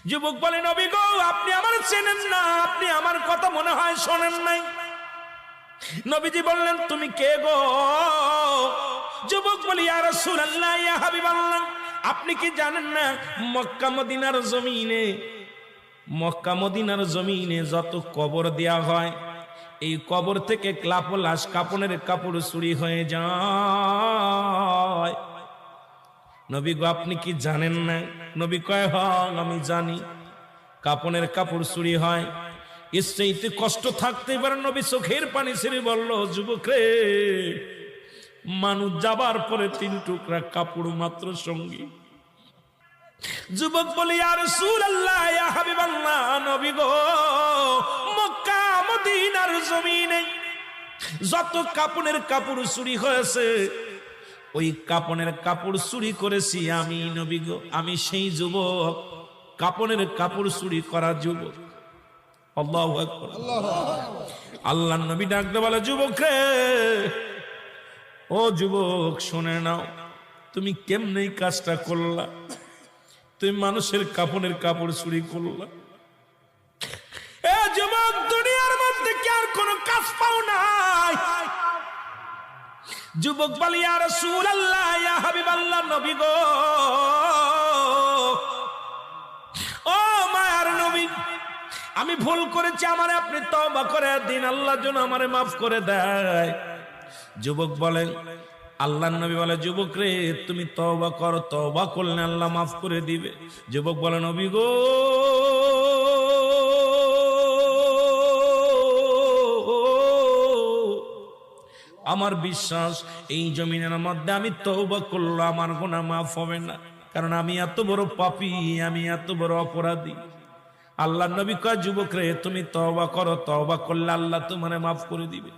যুবক বলে, নবী গো, আপনি আমার চেনেন না, আপনি আমার কথা মনে হয় শোনেন নাই। নবীজি বললেন, তুমি কে গো? যুবক বলি, ইয়া রাসূলুল্লাহ, ইয়া হাবিবাল্লাহ, আপনি কি জানেন না মক্কা মদিনার জমিনে যত কবর দেয়া হয়, এই কবর থেকে লাশ কাপনের কাপড় চুরি হয়ে যায়। নবী গো, আপনি কি জানেন না? নবী কয়, হ্যাঁ আমি জানি, কাপনের কাপড় চুরি হয়। এর চাইতে কষ্ট থাকতে পারে? নবী চোখের পানি ছেড়ে বলল, যুবক রে, মানুষ যাবার পরে 3 টুকরা কাপড় মাত্র সঙ্গী। যুবক বলি, ইয়া রাসূলুল্লাহ, ইয়া হাবিবাল্লাহ, নবী গো, মক্কা মদিনার জমিনে যত কাপনের কাপড় চুরি হয়েছে, ওই কাপনের কাপড় চুরি করেছি আমি, নবী গো, আমি সেই যুবক, কাপনের কাপড় চুরি করা যুবক। আল্লাহু আকবার। আল্লাহর নবী ডাকতে বলে, যুবক রে, ও যুবক, শুনে নাও, তুমি কেমনে কাজটা করলা? তুমি মানুষের কাপনের কাপড় চুরি করলা। এ যুবক, দুনিয়ার মধ্যে কি আর কোনো কাজ পাও নাই? যুবক বলে, ইয়া রাসূলুল্লাহ, ইয়া হাবিবাল্লাহ, নবী গো, ও মায়ার নবী, আমি ভুল করেছি, আমারে আপনি তওবা করে দিন, আল্লাহ যেন আমারে মাফ করে দেয়। যুবক বলেন, আল্লাহর নবী বলে, যুবক রে, তুমি তওবা করো, তওবা করলে আল্লাহ মাফ করে দিবে। যুবক বলে, নবী গো, আমার বিশ্বাস এই জমিনের মধ্যে আমি তওবা করলে আমার গুনাহ মাফ হবে না, কারণ আমি এত বড় পাপী, আমি এত বড় অপরাধী। আল্লাহর নবী কয়, যুবক রে, তুমি তওবা করো, তওবা করলে আল্লাহ তোমারে মাফ করে দিবে।